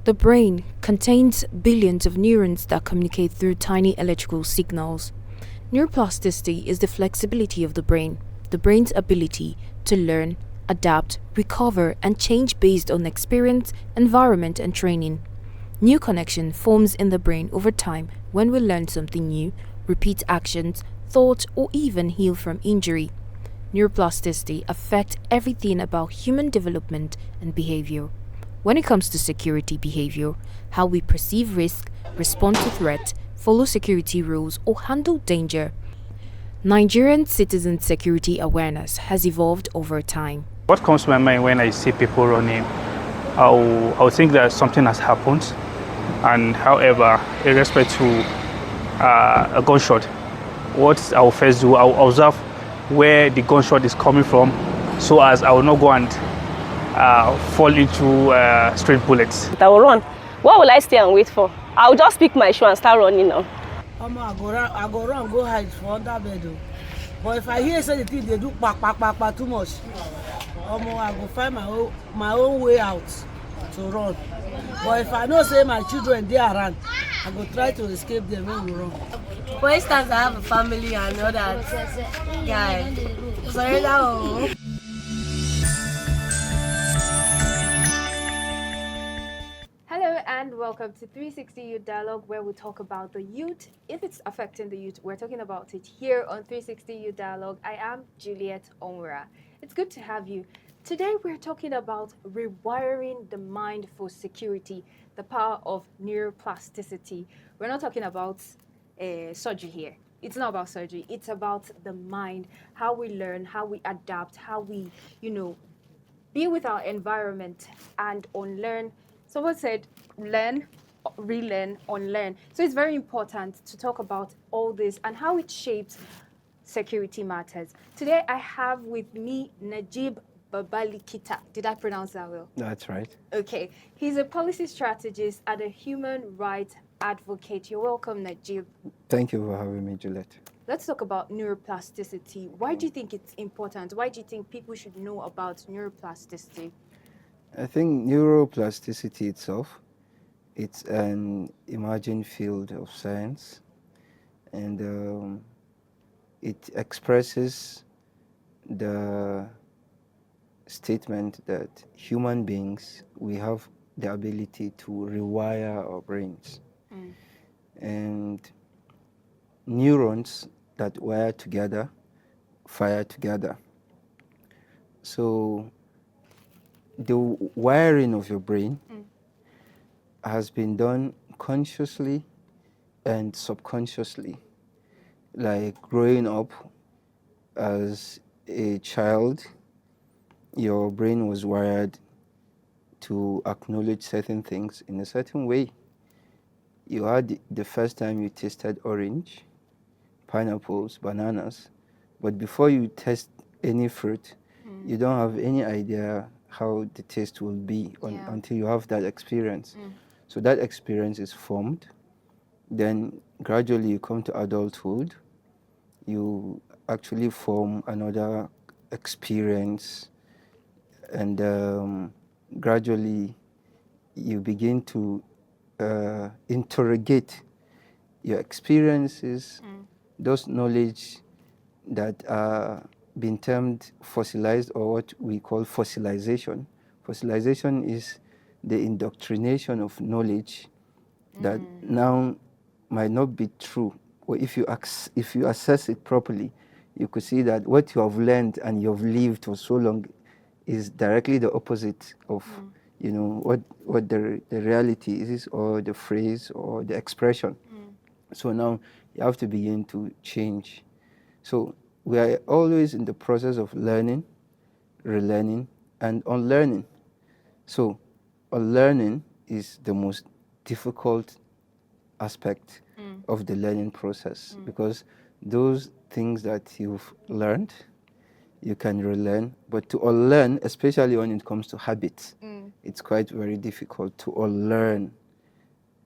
The brain contains billions of neurons that communicate through tiny electrical signals. Neuroplasticity is the flexibility of the brain's ability to learn, adapt, recover, and change based on experience, environment, and training. New connection forms in the brain over time when we learn something new, repeat actions, thoughts, or even heal from injury. Neuroplasticity affects everything about human development and behavior. When it comes to security behavior, how we perceive risk, respond to threat, follow security rules, or handle danger, Nigerian citizen security awareness has evolved over time. What comes to my mind when I see people running, I'll think that something has happened. And however, in respect to a gunshot, what I'll first do, I'll observe where the gunshot is coming from, so as I will not go and fall into straight bullets. I will run. What will I stay and wait for? I'll just pick my shoe and start running now. I go run, go hide for under bed. But if I hear say the thing they do pa too much, I go find my own way out to run. But if I know say my children they are around, I go try to escape them when we run. For instance, I have a family and all that guy. Sorry now. Hello and welcome to 360 Youth Dialogue, where we talk about the youth. If it's affecting the youth, we're talking about it here on 360 Youth Dialogue. I am Juliet Onwura. It's good to have you. Today we're talking about rewiring the mind for security, the power of neuroplasticity. We're not talking about surgery here. It's not about surgery. It's about the mind, how we learn, how we adapt, how we, be with our environment and unlearn. Someone said, learn, relearn, unlearn. So it's very important to talk about all this and how it shapes security matters. Today I have with me Najeeb Babalikita. Did I pronounce that well? That's right. Okay. He's a policy strategist and a human rights advocate. You're welcome, Najeeb. Thank you for having me, Juliet. Let's talk about neuroplasticity. Why do you think it's important? Why do you think people should know about neuroplasticity? I think neuroplasticity itself, it's an emerging field of science, and it expresses the statement that human beings, we have the ability to rewire our brains. And neurons that wire together, fire together. So the wiring of your brain has been done consciously and subconsciously. Like growing up as a child, your brain was wired to acknowledge certain things in a certain way. You had the first time you tasted orange, pineapples, bananas, but before you taste any fruit, you don't have any idea how the taste will be until you have that experience. So that experience is formed. Then gradually you come to adulthood. You actually form another experience, and gradually you begin to interrogate your experiences, those knowledge that are been termed fossilized, or what we call fossilization. Fossilization is the indoctrination of knowledge that now might not be true. Or if you assess it properly, you could see that what you have learned and you have lived for so long is directly the opposite of what the reality is, or the phrase or the expression. So now you have to begin to change. So we are always in the process of learning, relearning, and unlearning. So unlearning is the most difficult aspect of the learning process, because those things that you've learned, you can relearn, but to unlearn, especially when it comes to habits, it's quite very difficult to unlearn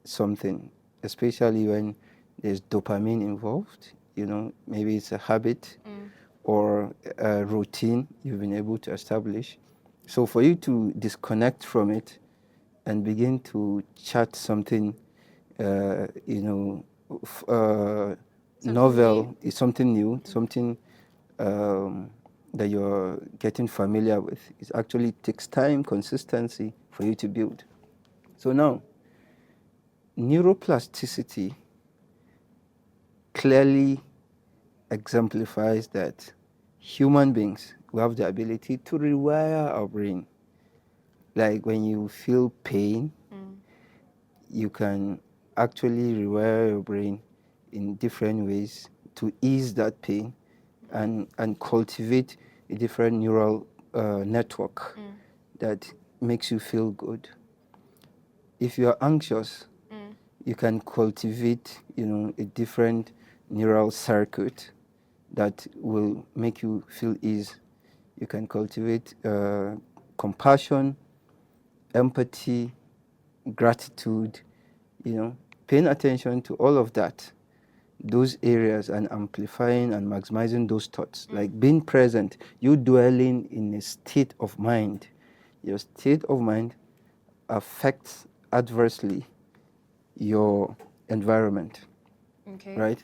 something, especially when there's dopamine involved. Maybe it's a habit or a routine you've been able to establish. So for you to disconnect from it and begin to chart something, novel, is something new, something that you're getting familiar with. It actually takes time, consistency for you to build. So now, neuroplasticity clearly exemplifies that human beings who have the ability to rewire our brain. Like when you feel pain, you can actually rewire your brain in different ways to ease that pain and cultivate a different neural network that makes you feel good. If you are anxious, you can cultivate, a different neural circuit that will make you feel ease. You can cultivate compassion, empathy, gratitude, paying attention to all of that, those areas, and amplifying and maximizing those thoughts, like being present, you dwelling in a state of mind. Your state of mind affects adversely your environment, right?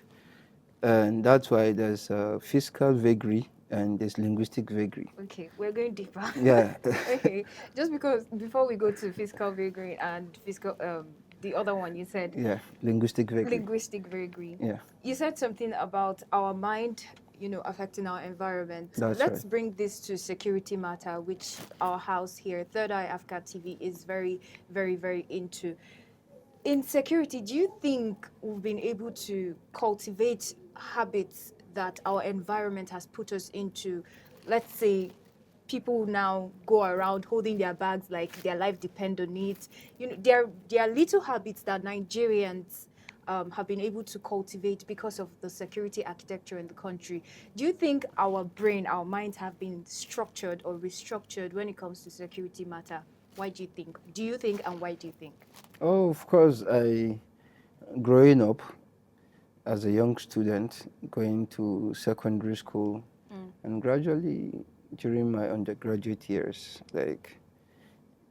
And that's why there's physical vagary and there's linguistic vagary. Okay, we're going deeper. Yeah. Okay, just because before we go to physical vagary and physical, the other one you said. Yeah, linguistic vagary. Linguistic vagary. Yeah. You said something about our mind, affecting our environment. That's Let's right. bring this to security matter, which our house here, Third Eye Africa TV, is very, very, very into. In security, do you think we've been able to cultivate habits that our environment has put us into? Let's say people now go around holding their bags like their life depends on it. There are little habits that Nigerians have been able to cultivate because of the security architecture in the country. Do you think our brain, our minds have been structured or restructured when it comes to security matter? Why do you think? Do you think, and why do you think? Oh, of course, growing up as a young student, going to secondary school, and gradually during my undergraduate years, like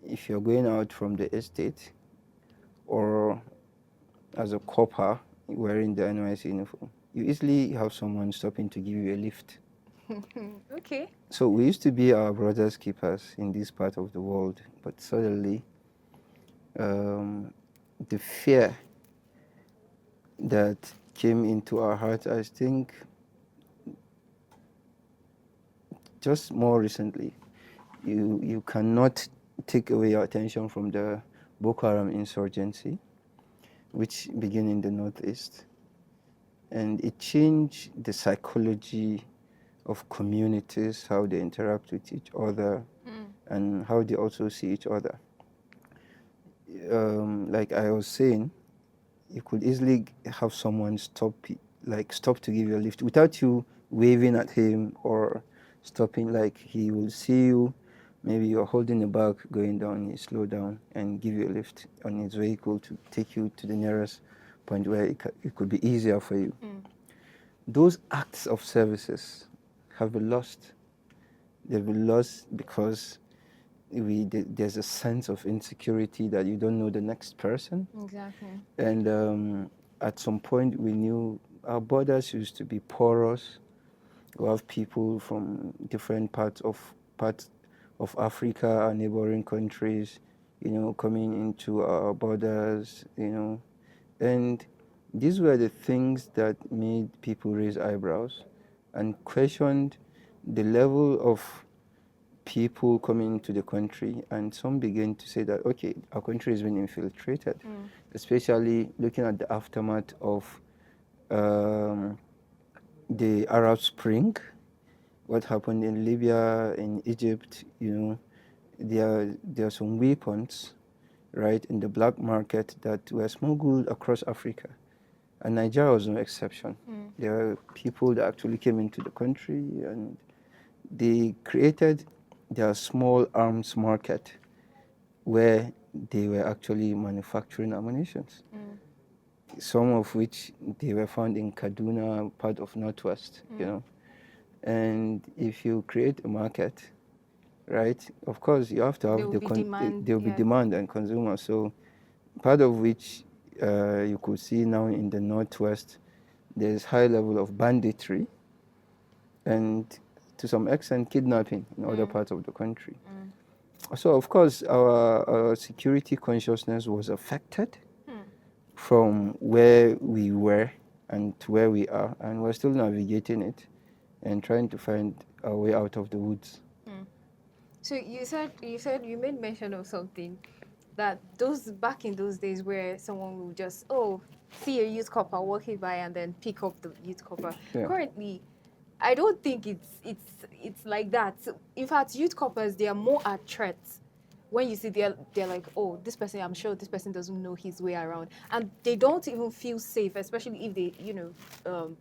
if you're going out from the estate or as a copper wearing the NYC uniform, you easily have someone stopping to give you a lift. Okay. So we used to be our brother's keepers in this part of the world, but suddenly the fear that came into our hearts, I think, just more recently, you cannot take away your attention from the Boko Haram insurgency, which began in the Northeast. And it changed the psychology of communities, how they interact with each other, and how they also see each other. Like I was saying, you could easily have someone stop to give you a lift without you waving at him or stopping. Like he will see you, maybe you're holding a bag going down, he slow down and give you a lift on his vehicle to take you to the nearest point where it could be easier for you. Those acts of services have been lost. They've been lost because there's a sense of insecurity that you don't know the next person. Exactly. And at some point, we knew our borders used to be porous. We have people from different parts of Africa, our neighboring countries, coming into our borders, and these were the things that made people raise eyebrows and questioned the level of people coming into the country, and some began to say that, okay, our country has been infiltrated, especially looking at the aftermath of the Arab Spring, what happened in Libya, in Egypt. There are some weapons, right, in the black market that were smuggled across Africa. And Nigeria was no exception. There were people that actually came into the country and they created their small arms market where they were actually manufacturing ammunition. Some of which they were found in Kaduna, part of Northwest, And if you create a market, right? Of course, you have to have There will be demand, there will be yeah. demand and consumer. So part of which you could see now in the Northwest, there's high level of banditry and to some extent kidnapping in other parts of the country. So of course our security consciousness was affected from where we were and to where we are, and we're still navigating it and trying to find our way out of the woods. So you made mention of something that back in those days where someone will just see a youth copper walking by and then pick up the youth copper. Yeah. Currently, I don't think it's like that. So, in fact, youth coppers, they are more at threats. When you see they're like, oh, this person, I'm sure this person doesn't know his way around, and they don't even feel safe, especially if they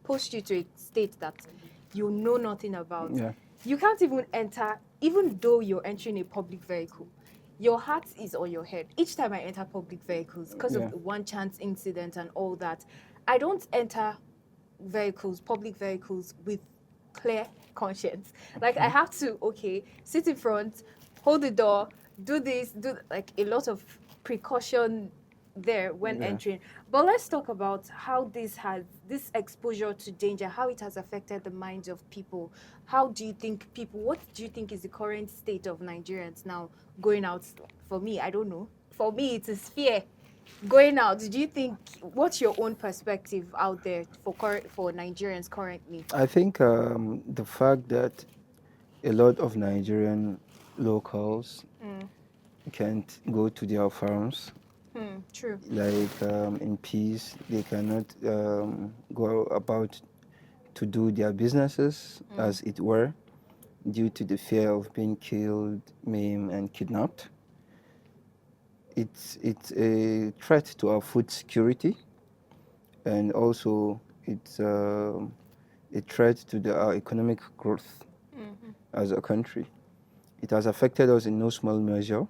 post you to a state that you know nothing about. Yeah. You can't even enter, even though you're entering a public vehicle. Your heart is on your head. Each time I enter public vehicles, because of the one chance incident and all that, I don't enter public vehicles, with clear conscience. Like I have to, sit in front, hold the door, do this, do like a lot of precaution there when entering. But let's talk about how this exposure to danger, how it has affected the minds of people. What do you think is the current state of Nigerians now going out? For me, I don't know. For me, it is fear. Going out, do you think, what's your own perspective out there for Nigerians currently? I think the fact that a lot of Nigerian locals can't go to their farms, True. like in peace, they cannot go about to do their businesses, as it were, due to the fear of being killed, maimed, and kidnapped. It's a threat to our food security, and also it's a threat to our economic growth as a country. It has affected us in no small measure,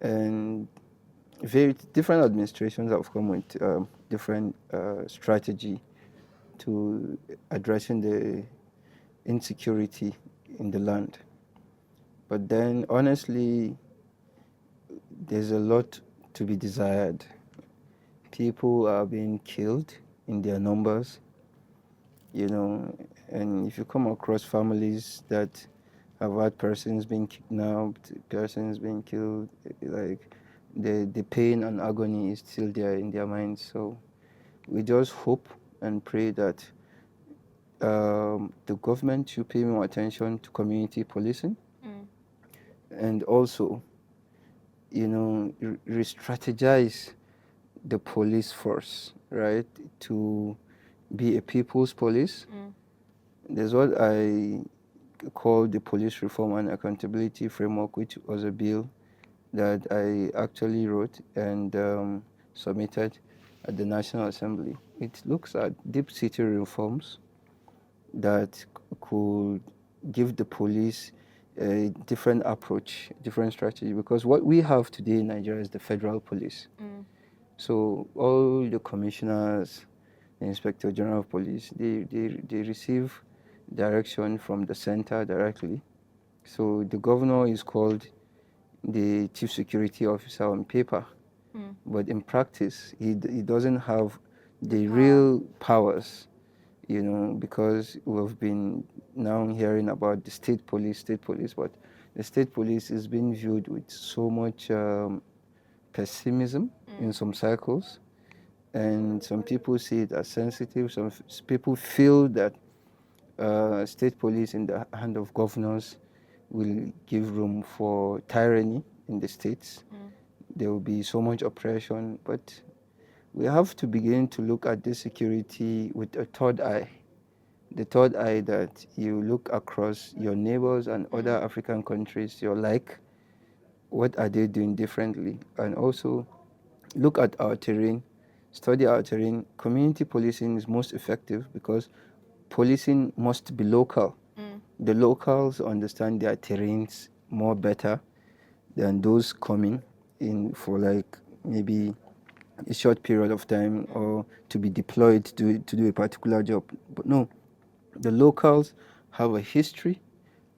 and very different administrations have come with different strategy to addressing the insecurity in the land. But then, honestly, there's a lot to be desired. People are being killed in their numbers, and if you come across families that have had persons being kidnapped, persons being killed, like the pain and agony is still there in their minds. So we just hope and pray that the government should pay more attention to community policing, and also re-strategize the police force, right, to be a people's police. There's what I call the Police Reform and Accountability Framework, which was a bill that I actually wrote and submitted at the National Assembly. It looks at deep city reforms that could give the police a different approach, different strategy, because what we have today in Nigeria is the federal police. So all the commissioners, the Inspector General of Police, they receive direction from the center directly. So the governor is called the Chief Security Officer on paper, but in practice, he doesn't have the real powers, because we've been now hearing about the state police, but the state police is being viewed with so much pessimism in some circles, and some people see it as sensitive. Some people feel that state police in the hand of governors will give room for tyranny in the states. There will be so much oppression, but we have to begin to look at this security with a third eye. The third eye that you look across your neighbors and other African countries, you're like, what are they doing differently? And also look at our terrain, study our terrain. Community policing is most effective because policing must be local. The locals understand their terrains more better than those coming in for like maybe a short period of time or to be deployed to do a particular job. But no, the locals have a history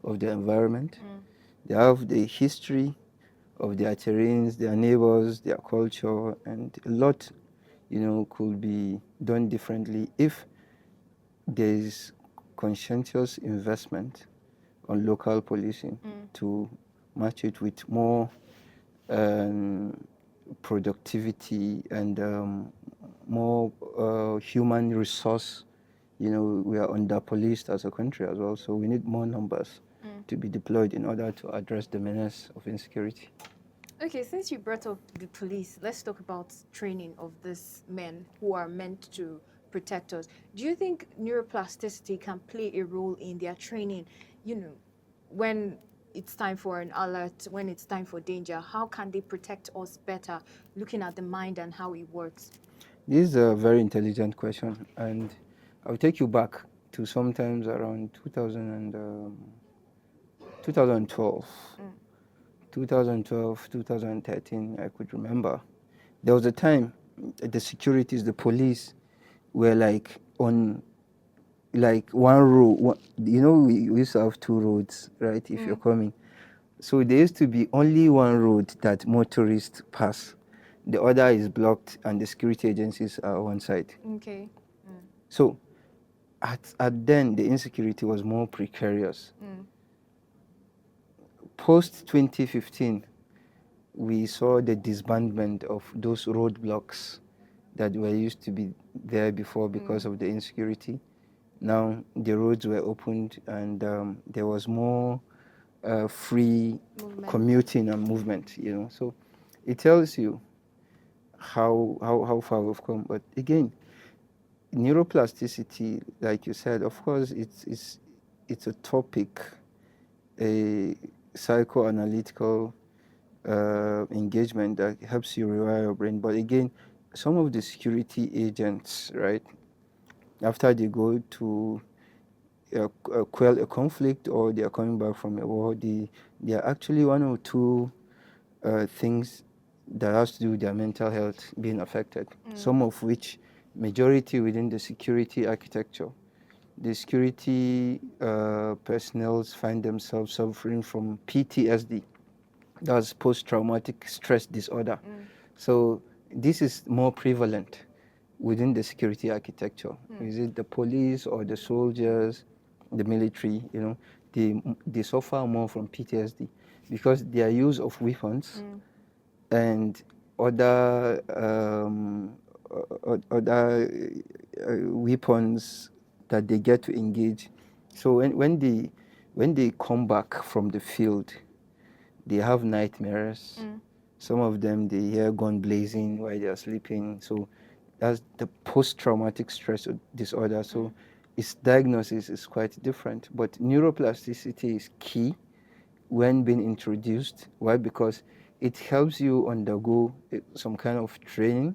of the environment. They have the history of their terrains, their neighbors, their culture, and a lot, could be done differently if there is conscientious investment on local policing to match it with more productivity and more human resource. We are under-policed as a country as well, so we need more numbers to be deployed in order to address the menace of insecurity. Okay, since you brought up the police, let's talk about training of these men who are meant to protect us. Do you think neuroplasticity can play a role in their training? When it's time for an alert, when it's time for danger, how can they protect us better, looking at the mind and how it works? This is a very intelligent question, and I'll take you back to sometimes around 2012. 2012, 2013, I could remember. There was a time the securities, the police were like on like one road. We used to have two roads, right, if you're coming. So there used to be only one road that motorists pass. The other is blocked and the security agencies are on one side. Okay. So at then, the insecurity was more precarious. Post 2015, we saw the disbandment of those roadblocks that were used to be there before because of the insecurity. Now the roads were opened and there was more free commuting and movement, So it tells you how far we've come. But again, neuroplasticity, like you said, of course, it's a topic, a psychoanalytical engagement that helps you rewire your brain. But again, some of the security agents, right, after they go to quell a conflict or they are coming back from a war, they are actually one or two things that has to do with their mental health being affected, some of which majority within the security architecture. The security personnel find themselves suffering from PTSD, that's post-traumatic stress disorder. So this is more prevalent within the security architecture. Is it the police or the soldiers, the military, they suffer more from PTSD because their use of weapons and other weapons that they get to engage. So when they come back from the field, they have nightmares. Some of them, they hear gun blazing while they are sleeping. So that's the post-traumatic stress disorder. So its diagnosis is quite different. But neuroplasticity is key when being introduced. Why? Because it helps you undergo some kind of training.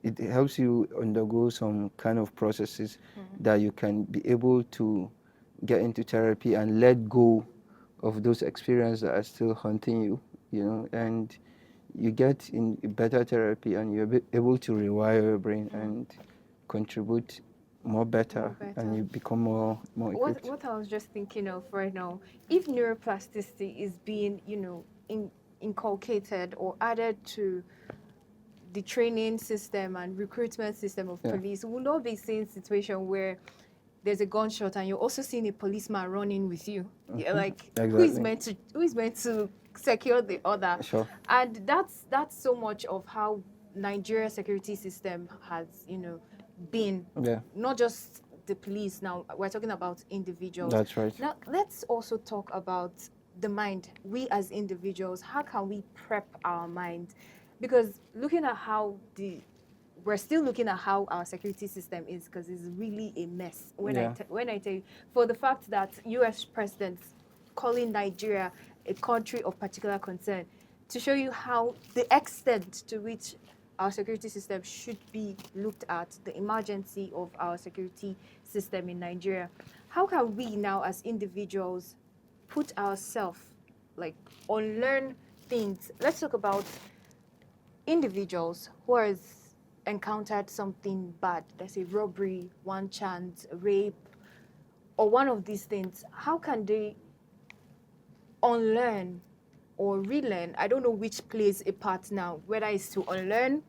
It helps you undergo some kind of processes that you can be able to get into therapy and let go of those experiences that are still haunting you, and you get in better therapy and you're able to rewire your brain and contribute more better, and you become more equipped. What I was just thinking of right now, if neuroplasticity is being, inculcated or added to the training system and recruitment system of police, we will not be seeing a situation where there's a gunshot and you're also seeing a policeman running with you. Yeah, like Exactly. who is meant to secure the other? Sure. And that's so much of how Nigeria security system has, been. Yeah. Not just the police. Now we're talking about individuals. That's right. Now let's also talk about the mind. We as individuals, how can we prep our mind? Because we're still looking at how our security system is, because it's really a mess. When I tell you, for the fact that U.S. presidents calling Nigeria a country of particular concern, to show you how the extent to which our security system should be looked at, the emergency of our security system in Nigeria. How can we now as individuals put ourselves, unlearn things? Let's talk about individuals who has encountered something bad, let's say robbery, one chance, rape, or one of these things. How can they unlearn or relearn, I don't know which plays a part now, whether it's to unlearn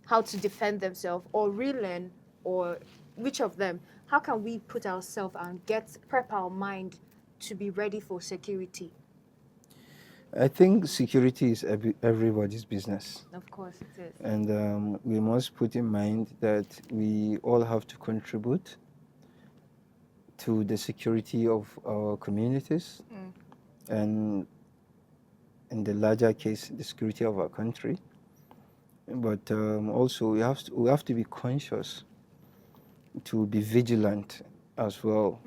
how to defend themselves or relearn, or which of them. How can we put ourselves and prep our mind to be ready for security? I think security is everybody's business. Of course it is. And we must put in mind that we all have to contribute to the security of our communities, and in the larger case, the security of our country. But also we have to be conscious, to be vigilant as well,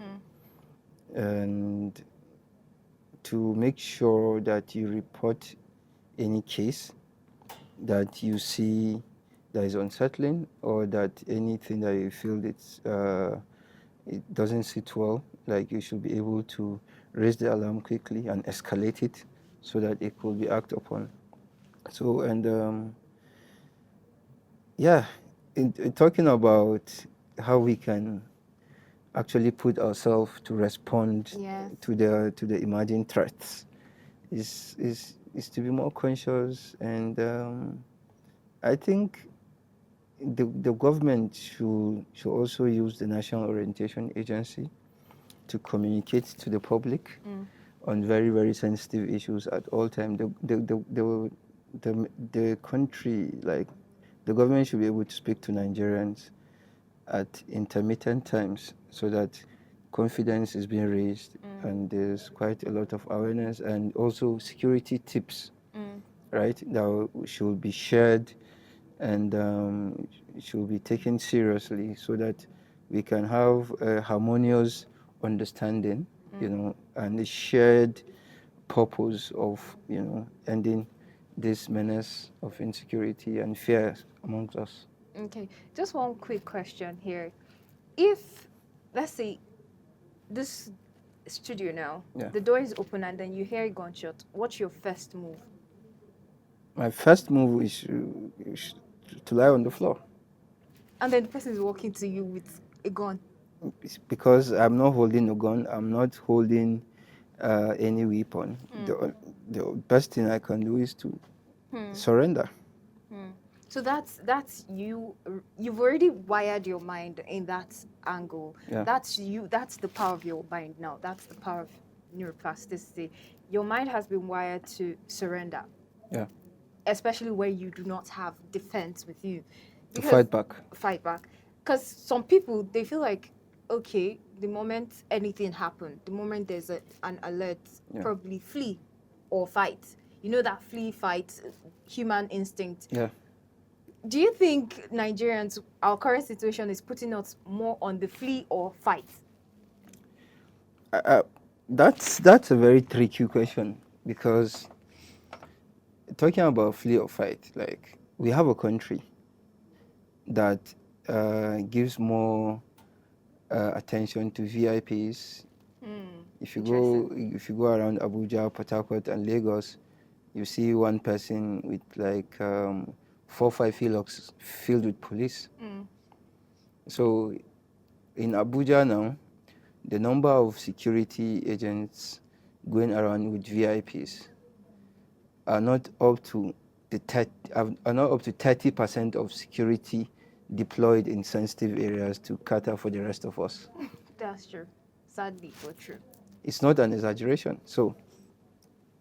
and to make sure that you report any case that you see that is unsettling, or that anything that you feel it doesn't sit well. Like, you should be able to raise the alarm quickly and escalate it so that it could be acted upon. So, and yeah, in talking about how we can actually put ourselves to respond to the emerging threats is to be more conscious, and I think the government should also use the National Orientation Agency to communicate to the public on very, very sensitive issues at all times. The country, like, the government should be able to speak to Nigerians at intermittent times so that confidence is being raised, and there's quite a lot of awareness, and also security tips, right, that should be shared and should be taken seriously so that we can have a harmonious understanding, and a shared purpose of, ending this menace of insecurity and fear amongst us. Okay, just one quick question here. If, let's say, this studio now, the door is open and then you hear a gunshot, what's your first move? My first move is to lie on the floor. And then the person is walking to you with a gun? It's because I'm not holding a gun, I'm not holding any weapon. The best thing I can do is to surrender. So that's you. You've already wired your mind in that angle. Yeah. That's you. That's the power of your mind now. That's the power of neuroplasticity. Your mind has been wired to surrender. Yeah. Especially where you do not have defense with you. To fight back. Fight back. Because some people, they feel like, okay, the moment anything happened, the moment there's an alert, probably flee or fight. You know, that flee, fight, human instinct. Yeah. Do you think Nigerians, our current situation is putting us more on the flee or fight? That's a very tricky question, because talking about flee or fight, like, we have a country that gives more attention to VIPs. If you go around Abuja, Port Harcourt, and Lagos, you see one person with like 4 or 5 hillocks filled with police. So in Abuja now, the number of security agents going around with VIPs are not up to 30% of security deployed in sensitive areas to cater for the rest of us. That's true. Sadly, but true. It's not an exaggeration. So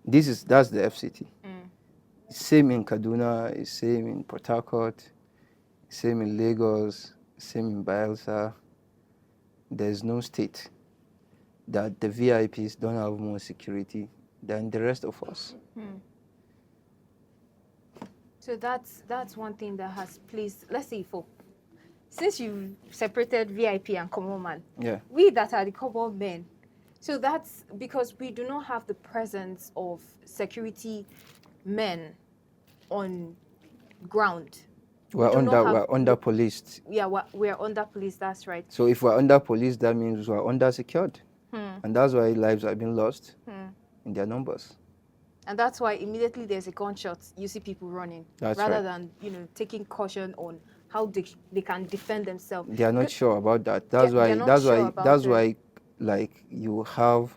that's the FCT. Same in Kaduna, same in Port Harcourt, same in Lagos, same in Bayelsa. There's no state that the VIPs don't have more security than the rest of us. So that's one thing that has pleased. Let's say, since you separated VIP and common man, we that are the common men. So that's because we do not have the presence of security men on ground. We're under policed. Yeah, we're under police. That's right. So if we're under police, that means we're under secured, and that's why lives are being lost in their numbers. And that's why immediately there's a gunshot, you see people running, rather than taking caution on how they can defend themselves. They are not sure about that. That's why like, you have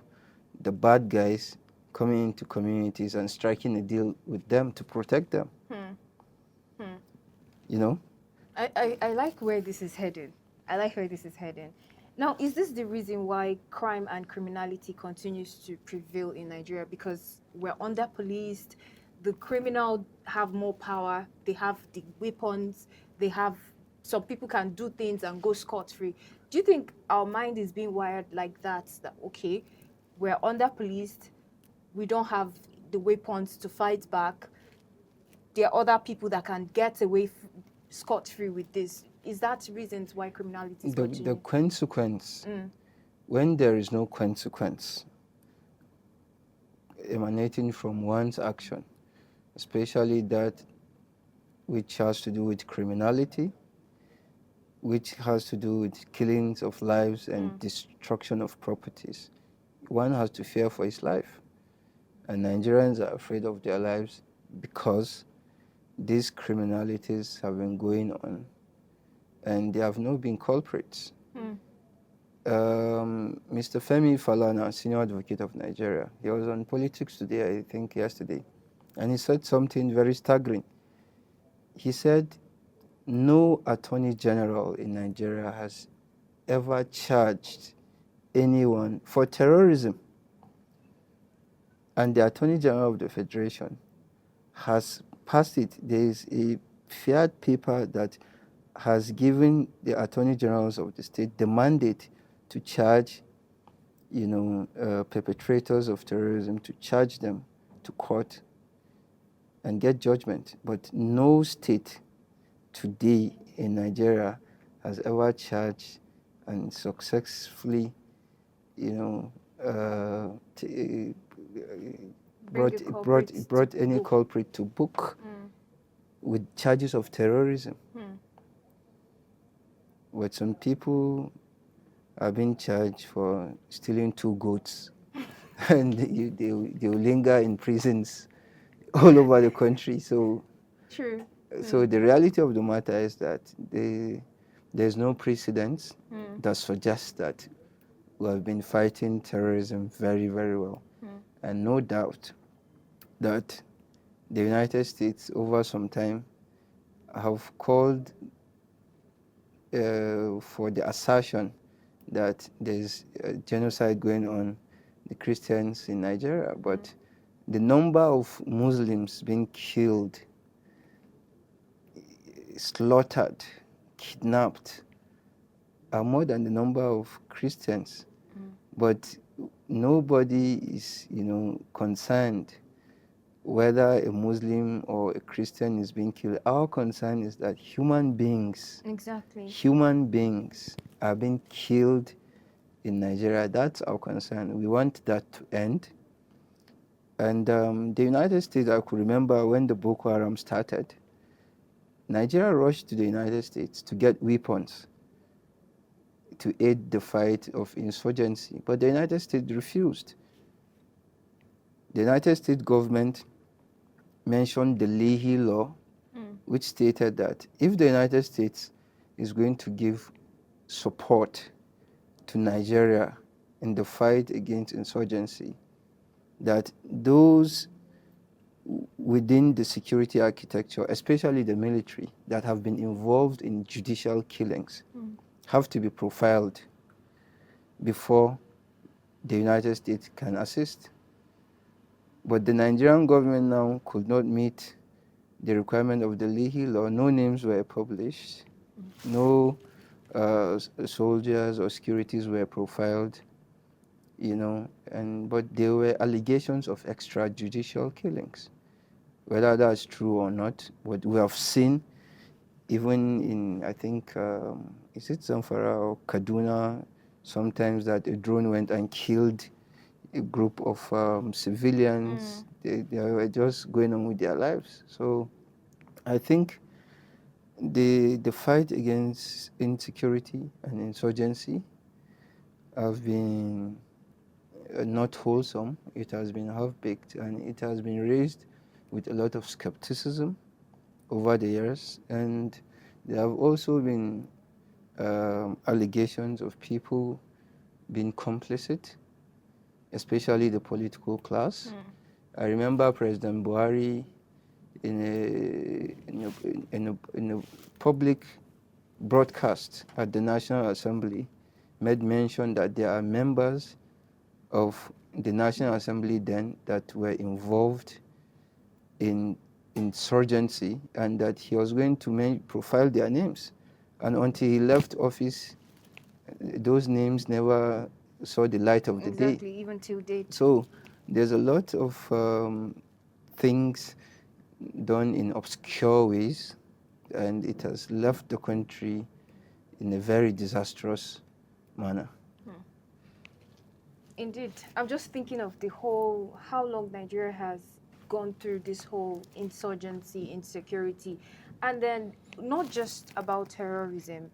the bad guys coming into communities and striking a deal with them to protect them. You know? I like where this is headed. I like where this is heading. Now, is this the reason why crime and criminality continues to prevail in Nigeria? Because we're under-policed, the criminal have more power, they have the weapons, some people can do things and go scot-free. Do you think our mind is being wired like that, okay, we're under-policed, we don't have the weapons to fight back, there are other people that can get away scot-free with this? Is that reasons why criminality is the consequence, when there is no consequence emanating from one's action, especially that which has to do with criminality, which has to do with killings of lives and destruction of properties, one has to fear for his life. And Nigerians are afraid of their lives because these criminalities have been going on and they have not been culprits. Mr. Femi Falana, Senior Advocate of Nigeria, he was on Politics Today, I think yesterday, and he said something very staggering. He said, no Attorney General in Nigeria has ever charged anyone for terrorism. And the Attorney General of the Federation has passed it. There is a fiat paper that has given the Attorney Generals of the state the mandate to charge, perpetrators of terrorism, to charge them to court and get judgment. But no state today in Nigeria has ever charged and successfully, brought any culprit to book with charges of terrorism. But some people are being charged for stealing 2 goats and they will linger in prisons all over the country. So, True. So the reality of the matter is that there's no precedent that suggests that we have been fighting terrorism very, very well. And no doubt that the United States over some time have called for the assertion that there's genocide going on the Christians in Nigeria, but the number of Muslims being killed, slaughtered, kidnapped are more than the number of Christians. But nobody is, concerned whether a Muslim or a Christian is being killed. Our concern is that human beings are being killed in Nigeria. That's our concern. We want that to end. And the United States, I could remember when the Boko Haram started, Nigeria rushed to the United States to get weapons to aid the fight of insurgency, but the United States refused. The United States government mentioned the Leahy Law, which stated that if the United States is going to give support to Nigeria in the fight against insurgency, that those within the security architecture, especially the military, that have been involved in judicial killings, have to be profiled before the United States can assist. But the Nigerian government now could not meet the requirement of the Leahy Law. No names were published. No soldiers or securities were profiled, but there were allegations of extrajudicial killings. Whether that's true or not, what we have seen, even in, I think, is it Zamfara or Kaduna, sometimes that a drone went and killed a group of civilians. They were just going on with their lives. So I think the fight against insecurity and insurgency have been not wholesome. It has been half-baked, and it has been raised with a lot of skepticism over the years. And there have also been allegations of people being complicit especially the political class. I remember President Buhari in a public broadcast at the National Assembly made mention that there are members of the National Assembly then that were involved in insurgency, and that he was going to profile their names. And until he left office, those names never saw the light of the day. Exactly, even till date. So there's a lot of things done in obscure ways, and it has left the country in a very disastrous manner. Indeed. I'm just thinking of the whole, how long Nigeria has gone through this whole insurgency, insecurity, and then not just about terrorism.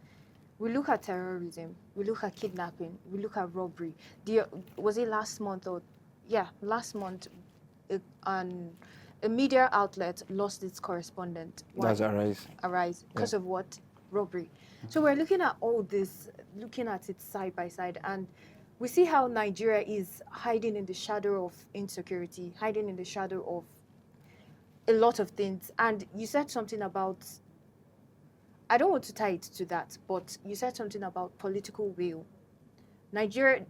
We look at terrorism, we look at kidnapping, we look at robbery. Was it last month or, yeah, last month, a media outlet lost its correspondent. Why? That's Arise. Arise. Because of what? Robbery. So we're looking at all this, looking at it side by side, and we see how Nigeria is hiding in the shadow of insecurity, hiding in the shadow of a lot of things. And you said something about, I don't want to tie it to that, but you said something about political will. Nigeria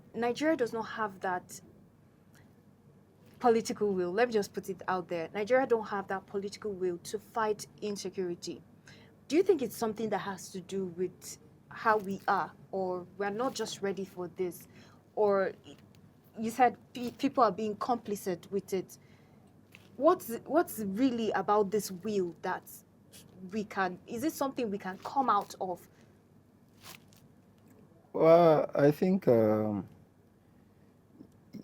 does not have that political will. Let me just put it out there. Nigeria don't have that political will to fight insecurity. Do you think it's something that has to do with how we are, or we're not just ready for this? Or you said people are being complicit with it. What's really about this will that we can, is it something we can come out of? Well, I think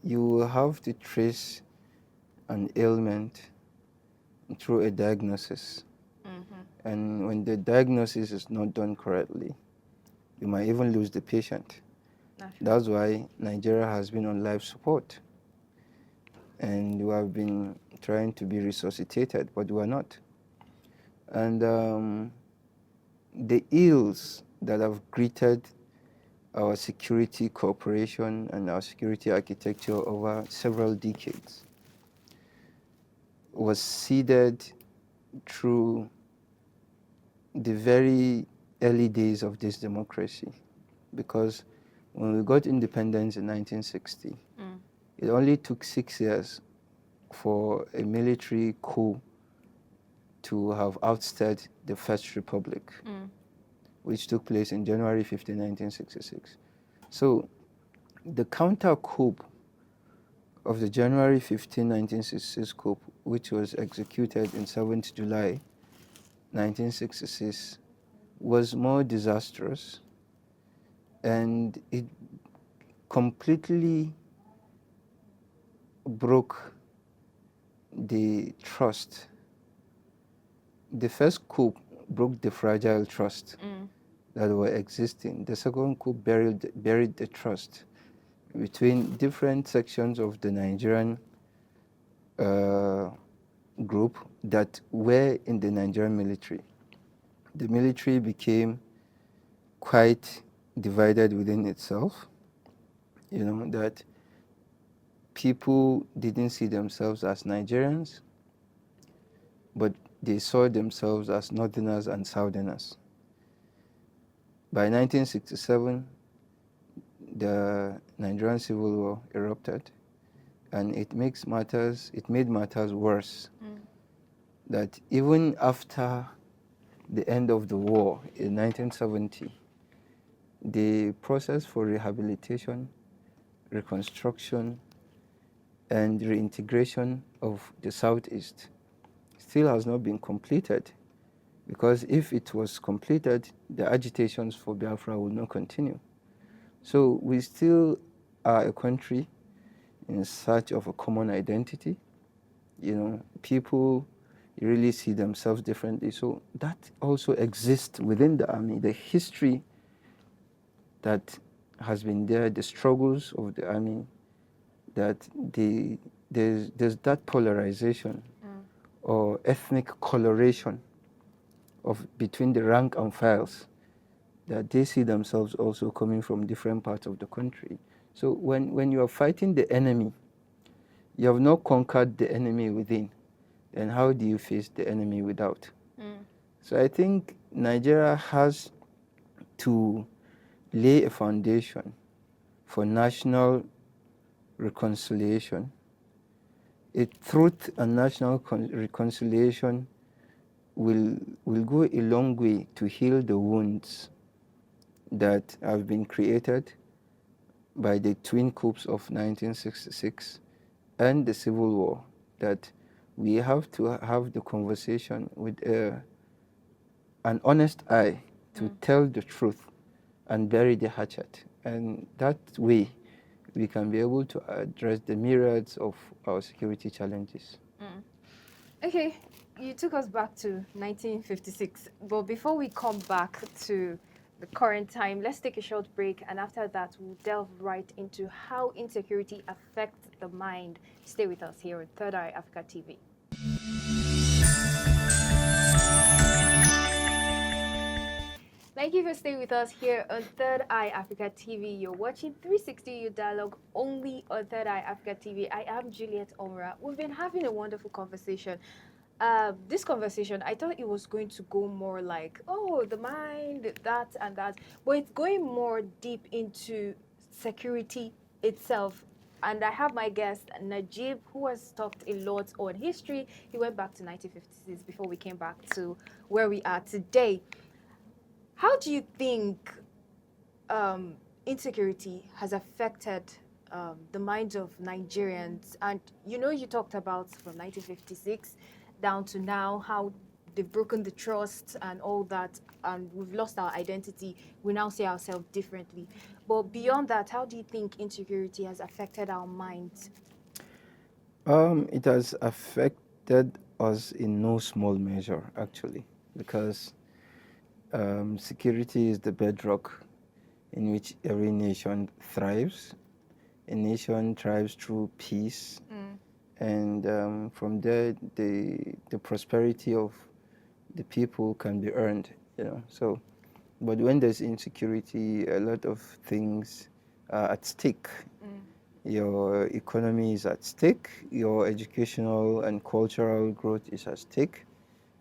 you have to trace an ailment through a diagnosis. And when the diagnosis is not done correctly, you might even lose the patient. That's why Nigeria has been on life support. And we have been trying to be resuscitated, but we are not. And the ills that have greeted our security cooperation and our security architecture over several decades was seeded through the very early days of this democracy. Because when we got independence in 1960, it only took 6 years for a military coup to have ousted the First Republic, which took place in January 15, 1966. So the counter coup of the January 15, 1966 coup, which was executed in 7th July 1966, was more disastrous, and it completely broke the trust. The first coup broke the fragile trust that were existing. The second coup buried the trust between different sections of the Nigerian group that were in the Nigerian military. The military became quite divided within itself, you know, that people didn't see themselves as Nigerians, but they saw themselves as Northerners and Southerners. By 1967, the Nigerian Civil War erupted, and it made matters worse. That even after the end of the war in 1970, the process for rehabilitation, reconstruction, and reintegration of the Southeast still has not been completed, because if it was completed, the agitations for Biafra would not continue. So we still are a country in search of a common identity. You know, people really see themselves differently. So that also exists within the army. The history that has been there, the struggles of the army, that there's that polarization or ethnic coloration between the rank and files, that they see themselves also coming from different parts of the country. So when you are fighting the enemy you have not conquered the enemy within, then how do you face the enemy without? So I think Nigeria has to lay a foundation for national reconciliation. Truth and national reconciliation will go a long way to heal the wounds that have been created by the twin coups of 1966 and the Civil War, that we have to have the conversation with an honest eye to tell the truth and bury the hatchet. And that way, we can be able to address the myriads of our security challenges. Okay, you took us back to 1956, but before we come back to the current time, let's take a short break, and after that, we'll delve right into how insecurity affects the mind. Stay with us here on Third Eye Africa TV. Thank you for staying with us here on Third Eye Africa TV. You're watching 360 Youth Dialogue only on Third Eye Africa TV. I am Juliet Omra. We've been having a wonderful conversation. This conversation, I thought it was going to go more like, oh, the mind, that and that. But it's going more deep into security itself. And I have my guest, Najeeb, who has talked a lot on history. He went back to 1956 before we came back to where we are today. How do you think insecurity has affected the minds of Nigerians? And you know, you talked about from 1956 down to now, how they've broken the trust and all that, and we've lost our identity. We now see ourselves differently. But beyond that, how do you think insecurity has affected our minds? It has affected us in no small measure, actually, because security is the bedrock in which every nation thrives. A nation thrives through peace, and from there, the prosperity of the people can be earned. You know, so. But when there's insecurity, a lot of things are at stake. Your economy is at stake. Your educational and cultural growth is at stake,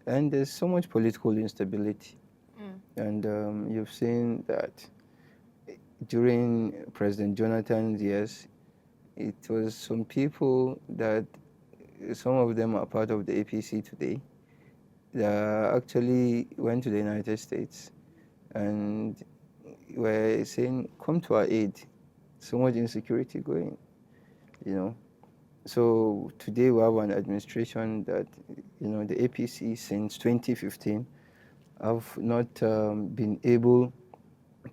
and there's so much political instability. And you've seen that during President Jonathan's years, it was some people that, some of them are part of the APC today, that actually went to the United States and were saying, come to our aid. So much insecurity going, you know. So today we have an administration that, you know, the APC since 2015 have not been able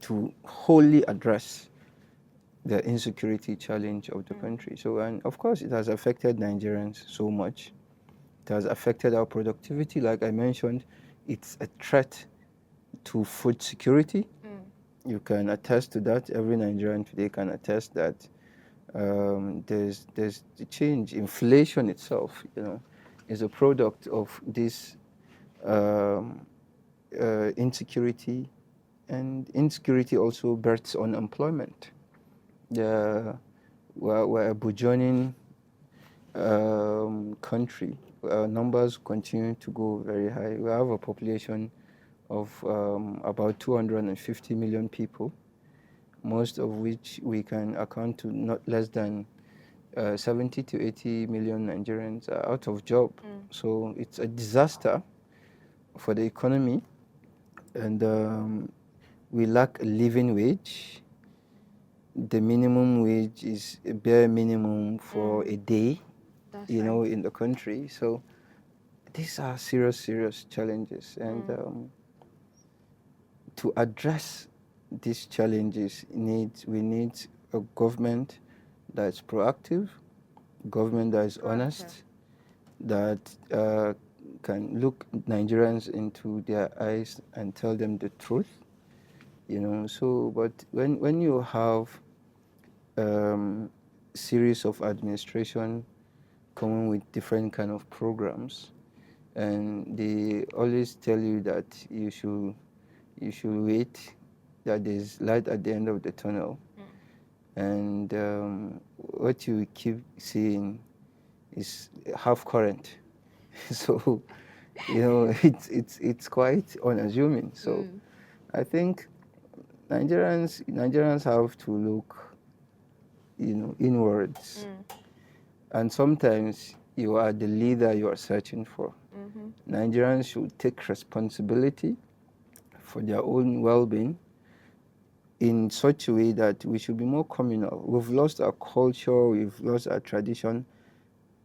to wholly address the insecurity challenge of the country. So, and of course, it has affected Nigerians so much. It has affected our productivity. Like I mentioned, it's a threat to food security. You can attest to that. Every Nigerian today can attest that there's the change. Inflation itself, you know, is a product of this insecurity, and insecurity also births unemployment. We're a burgeoning country. Our numbers continue to go very high. We have a population of about 250 million people, most of which we can account to not less than 70 to 80 million Nigerians are out of job. So it's a disaster for the economy, and we lack a living wage. The minimum wage is a bare minimum for a day, you know, in the country. So these are serious challenges, and to address these challenges, we need a government that's proactive, government that is honest, that can look Nigerians into their eyes and tell them the truth, you know. So, but when you have series of administration coming with different kind of programs, and they always tell you that you should wait, that there's light at the end of the tunnel, and what you keep seeing is half current. So, you know, it's quite unassuming. So I think Nigerians have to look, you know, inwards. And sometimes you are the leader you are searching for. Nigerians should take responsibility for their own well-being in such a way that we should be more communal. We've lost our culture, we've lost our tradition,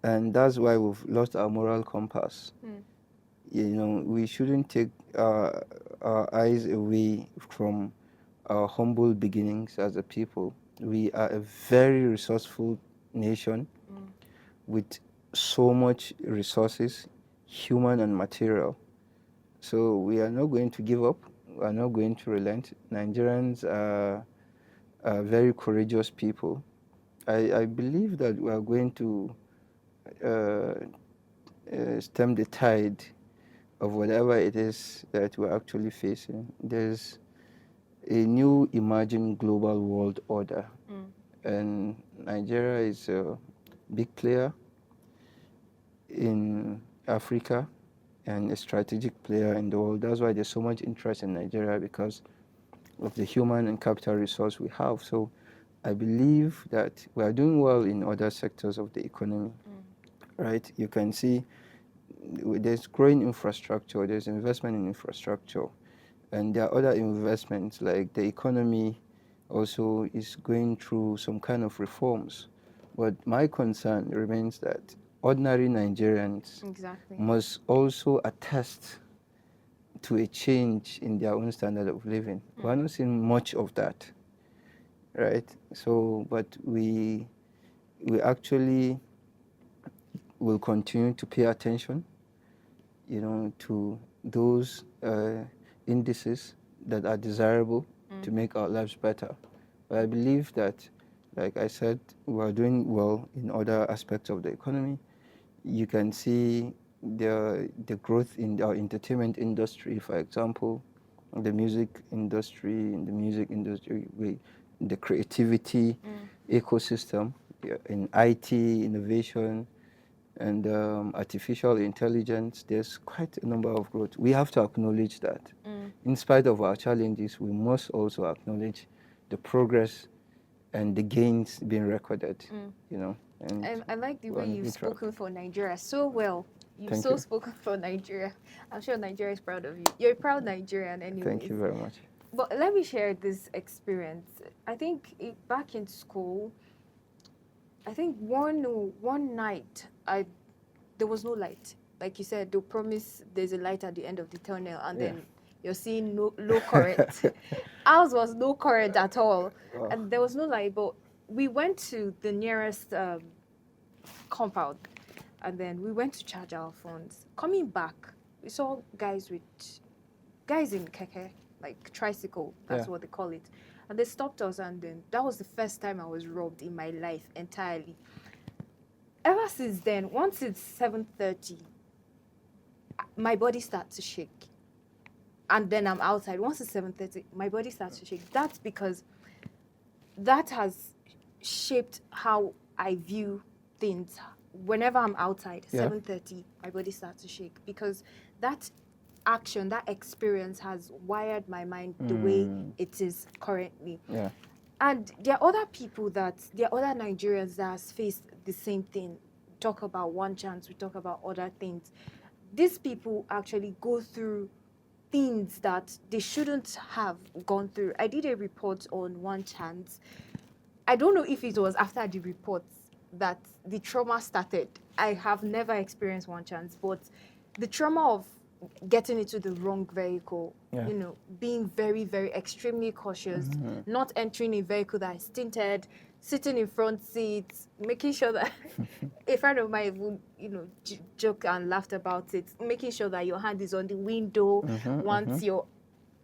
and that's why we've lost our moral compass. You know, we shouldn't take our eyes away from our humble beginnings as a people. We are a very resourceful nation with so much resources, human and material. So we are not going to give up. We are not going to relent. Nigerians are very courageous people. I believe that we are going to stem the tide of whatever it is that we're actually facing. There's a new emerging global world order, and Nigeria is a big player in Africa and a strategic player in the world. That's why there's so much interest in Nigeria, because of the human and capital resource we have. So I believe that we are doing well in other sectors of the economy, right? You can see there's growing infrastructure, there's investment in infrastructure, and there are other investments, like the economy also is going through some kind of reforms. But my concern remains that ordinary Nigerians must also attest to a change in their own standard of living. We're not seeing much of that, right? So, but we actually will continue to pay attention, you know, to those indices that are desirable to make our lives better. But I believe that, like I said, we are doing well in other aspects of the economy. You can see the growth in our entertainment industry, for example, the music industry, the creativity ecosystem, in IT, innovation, and artificial intelligence. There's quite a number of growth. We have to acknowledge that. In spite of our challenges, we must also acknowledge the progress and the gains being recorded, you know. And I like the way you've spoken for Nigeria so well. You've Thank so you. spoken for Nigeria. I'm sure Nigeria is proud of you. You're a proud Nigerian anyway. Thank you very much. But let me share this experience. I think back in school, I think one night there was no light. Like you said, they'll promise there's a light at the end of the tunnel, and then you're seeing low current. Ours was no current at all, and there was no light. But we went to the nearest compound, and then we went to charge our phones. Coming back, we saw guys in keke, like tricycle, that's what they call it. And they stopped us, and then that was the first time I was robbed in my life entirely. Ever since then, once it's 7:30, my body starts to shake. And then I'm outside. Once it's 7:30, my body starts to shake. That's because that has shaped how I view things. Whenever I'm outside, 7:30, my body starts to shake, because that action, that experience has wired my mind the way it is currently. And there are other Nigerians that has faced the same thing. Talk about one chance, we talk about other things. These people actually go through things that they shouldn't have gone through. I did a report on one chance. I don't know if it was after the report that the trauma started. I have never experienced one chance, but the trauma of getting into the wrong vehicle, you know, being very, very extremely cautious, not entering a vehicle that is tinted, sitting in front seats, making sure that a friend of mine even, you know, joked and laughed about it, making sure that your hand is on the window once you're,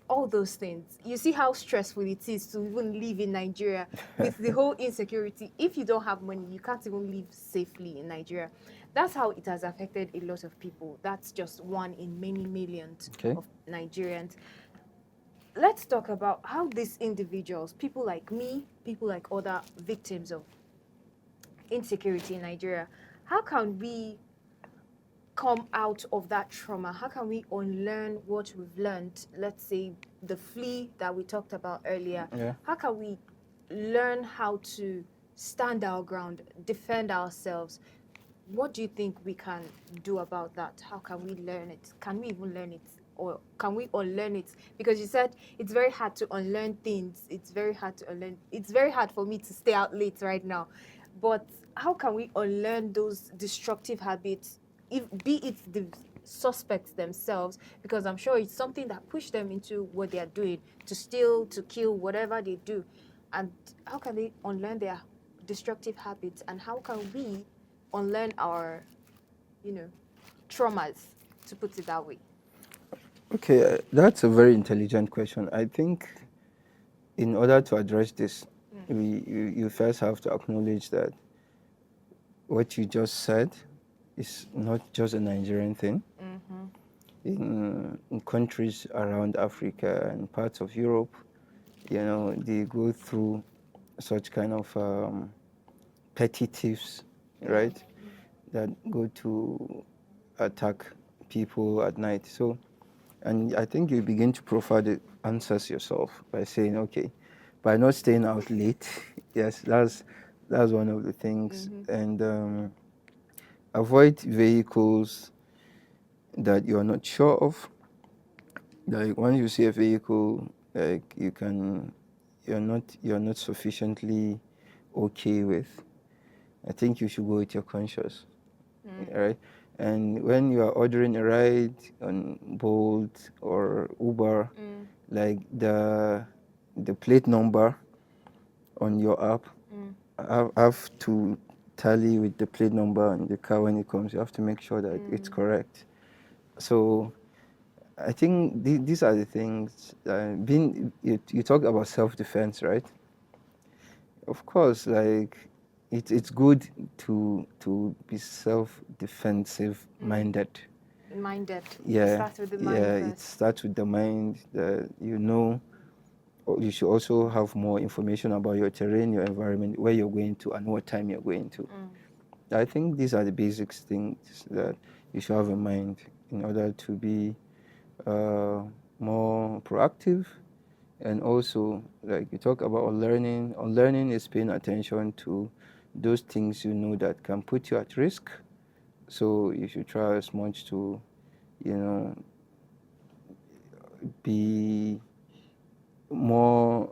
all those things. You see how stressful it is to even live in Nigeria with the whole insecurity. If you don't have money, you can't even live safely in Nigeria. That's how it has affected a lot of people. That's just one in many millions of Nigerians. Let's talk about how these individuals, people like me, people like other victims of insecurity in Nigeria, how can we come out of that trauma? How can we unlearn what we've learned? Let's say the flee that we talked about earlier. Yeah. How can we learn how to stand our ground, defend ourselves? What do you think we can do about that? How can we learn it? Can we even learn it? Or can we unlearn it? Because you said it's very hard to unlearn things. It's very hard to unlearn. It's very hard for me to stay out late right now. But how can we unlearn those destructive habits, be it the suspects themselves? Because I'm sure it's something that pushed them into what they are doing, to steal, to kill, whatever they do. And how can they unlearn their destructive habits? And how can we unlearn our, traumas, to put it that way? Okay, that's a very intelligent question. I think in order to address this, you first have to acknowledge that what you just said is not just a Nigerian thing. In countries around Africa and parts of Europe, they go through such kind of petty thieves, right? That go to attack people at night. So, and I think you begin to profile the answers yourself by saying, okay, by not staying out late, yes, that's one of the things, and avoid vehicles that you're not sure of. Like once you see a vehicle, like you're not sufficiently okay with, I think you should go with your conscience, right? And when you are ordering a ride on Bolt or Uber, like the plate number on your app, have to tally with the plate number on the car when it comes. You have to make sure that it's correct. So I think these are the things. You talk about self-defense, right? Of course, like it's good to be self-defensive minded. Yeah. It starts with the mind Yeah, it first. starts with the mind. You should also have more information about your terrain, your environment, where you're going to, and what time you're going to. I think these are the basic things that you should have in mind in order to be more proactive. And also, like you talk about unlearning. Unlearning is paying attention to those things that can put you at risk. So you should try as much to, be more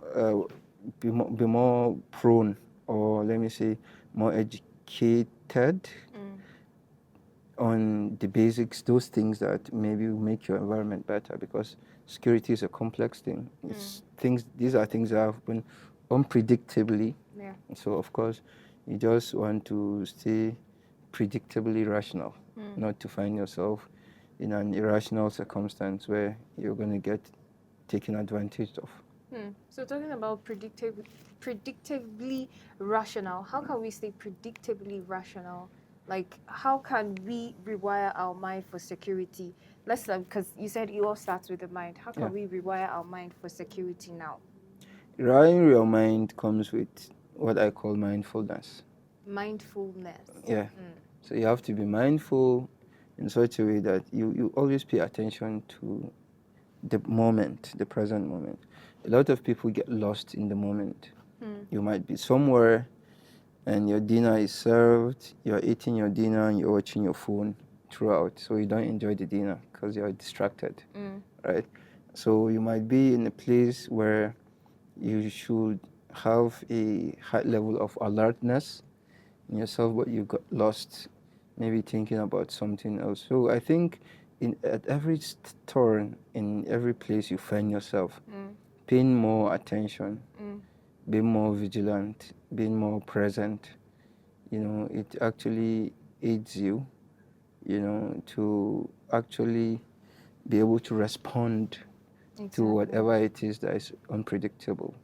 be more prone, or let me say more educated on the basics, those things that maybe will make your environment better, because security is a complex thing. These are things that happen unpredictably. Yeah. So of course you just want to stay predictably rational, not to find yourself in an irrational circumstance where you're going to get taken advantage of. So talking about predictably rational, how can we stay predictably rational? Like, how can we rewire our mind for security? Because you said it all starts with the mind. How can we rewire our mind for security now? Rewiring your mind comes with what I call mindfulness. Mindfulness. Yeah. So you have to be mindful in such a way that you always pay attention to the moment, the present moment. A lot of people get lost in the moment. You might be somewhere and your dinner is served, you're eating your dinner and you're watching your phone throughout, so you don't enjoy the dinner because you're distracted, right? So you might be in a place where you should have a high level of alertness in yourself, but you got lost, maybe thinking about something else. So I think at every turn, in every place you find yourself, paying more attention, being more vigilant, being more present, it actually aids you, to actually be able to respond to whatever it is that is unpredictable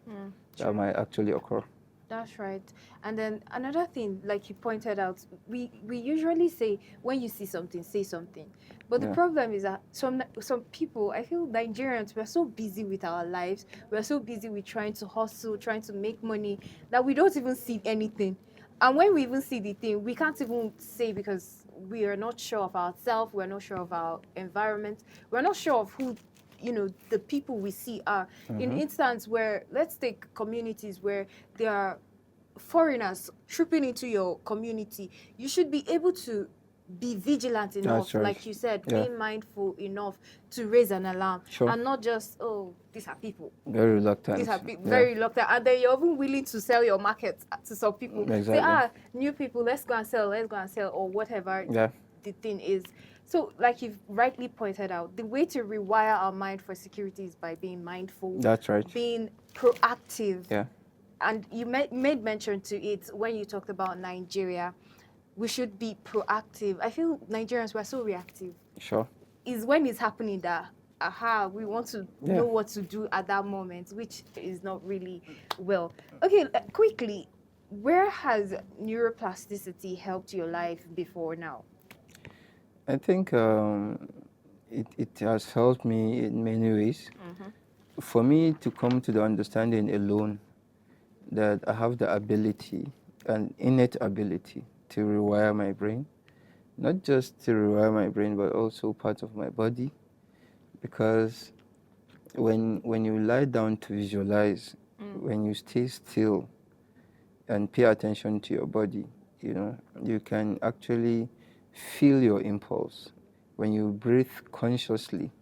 that might actually occur. That's right. And then another thing, like you pointed out, we usually say, when you see something, say something. But the problem is that some people, I feel Nigerians, we're so busy with our lives, we're so busy with trying to hustle, trying to make money, that we don't even see anything. And when we even see the thing, we can't even say because we are not sure of ourselves, we're not sure of our environment, we're not sure of who, the people we see are. In instance where, let's take communities where there are foreigners trooping into your community, you should be able to be vigilant enough, right. like you said, Yeah. being mindful enough to raise an alarm, Sure. and not just, oh, these are people. Very reluctant. These are Yeah. very reluctant, and then you're even willing to sell your market to some people. Exactly. Say, new people, let's go and sell, or whatever Yeah. the thing is. So, like you've rightly pointed out, the way to rewire our mind for security is by being mindful. That's right. Being proactive. Yeah. And you made mention to it when you talked about Nigeria. We should be proactive. I feel Nigerians were so reactive. Sure. It's when it's happening that, we want to know what to do at that moment, which is not really well. Okay, quickly, where has neuroplasticity helped your life before now? I think it has helped me in many ways. For me to come to the understanding alone that I have the ability, an innate ability, to rewire my brain, not just to rewire my brain, but also parts of my body. Because when you lie down to visualize, when you stay still and pay attention to your body, you can actually feel your impulse. When you breathe consciously,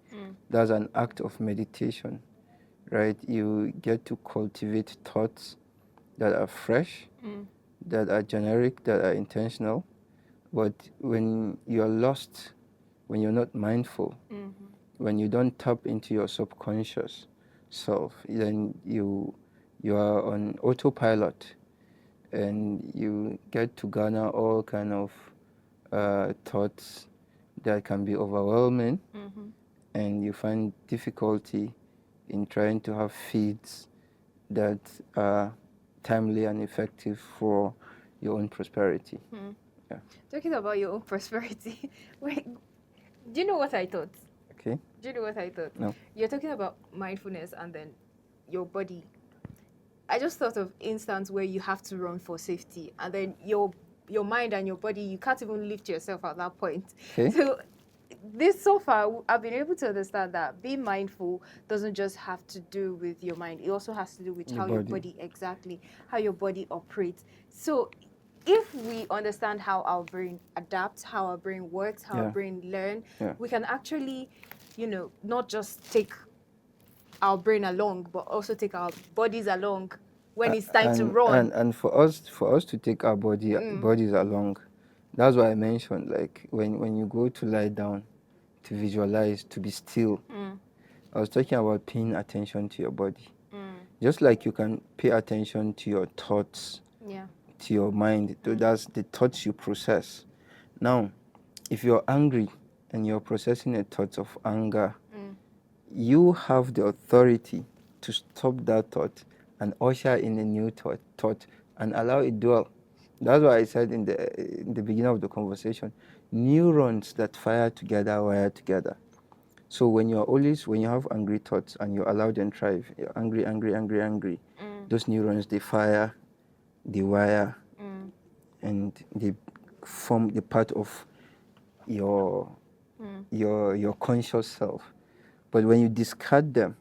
that's an act of meditation, right? You get to cultivate thoughts that are fresh, that are generic, that are intentional. But when you're lost, when you're not mindful, when you don't tap into your subconscious self, then you are on autopilot, and you get to garner all kind of thoughts that can be overwhelming, and you find difficulty in trying to have feeds that are timely and effective for your own prosperity. Yeah. Talking about your own prosperity, wait, do you know what I thought? Okay. Do you know what I thought? No. You're talking about mindfulness and then your body. I just thought of instance where you have to run for safety, and then your mind and your body, you can't even lift yourself at that point. Okay. So so far, I've been able to understand that being mindful doesn't just have to do with your mind. It also has to do with how your body, exactly, how your body operates. So if we understand how our brain adapts, how our brain works, how our brain learns, we can actually, not just take our brain along, but also take our bodies along when it's time to run. And for us to take our bodies along, that's why I mentioned, like when you go to lie down, to visualize, to be still. I was talking about paying attention to your body. Just like you can pay attention to your thoughts, to your mind, that's the thoughts you process. Now, if you're angry and you're processing a thought of anger, you have the authority to stop that thought and usher in a new thought and allow it dwell. That's why I said in the beginning of the conversation, neurons that fire together wire together. So when you have angry thoughts and you allow them thrive, you're angry, those neurons, they fire, they wire, and they form the part of your conscious self. But when you discard them,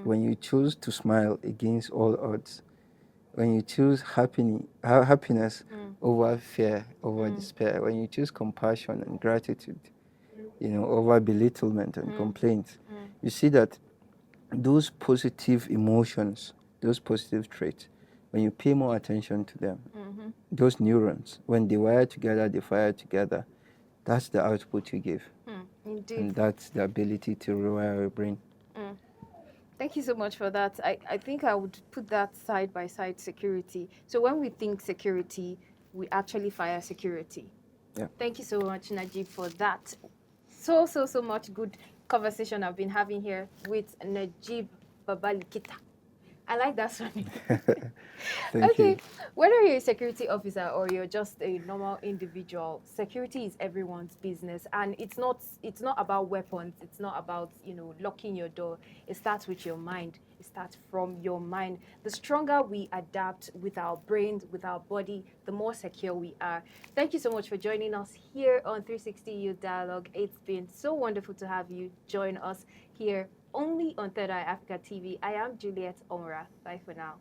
when you choose to smile against all odds, when you choose happiness over fear, over despair, when you choose compassion and gratitude, over belittlement and complaint, you see that those positive emotions, those positive traits, when you pay more attention to them, those neurons, when they wire together, they fire together, that's the output you give. Indeed. And that's the ability to rewire your brain. Thank you so much for that. I think I would put that side by side security. So when we think security, we actually fire security. Yeah. Thank you so much, Najeeb, for that. So much good conversation I've been having here with Najeeb Babalikita. I like that one. Thank Okay, you. whether you're a security officer or you're just a normal individual, security is everyone's business, and it's not about weapons. It's not about locking your door. It starts with your mind. It starts from your mind. The stronger we adapt with our brains, with our body, the more secure we are. Thank you so much for joining us here on 360 Youth Dialogue. It's been so wonderful to have you join us here only on Third Eye Africa TV. I am Juliet Omra. Bye for now.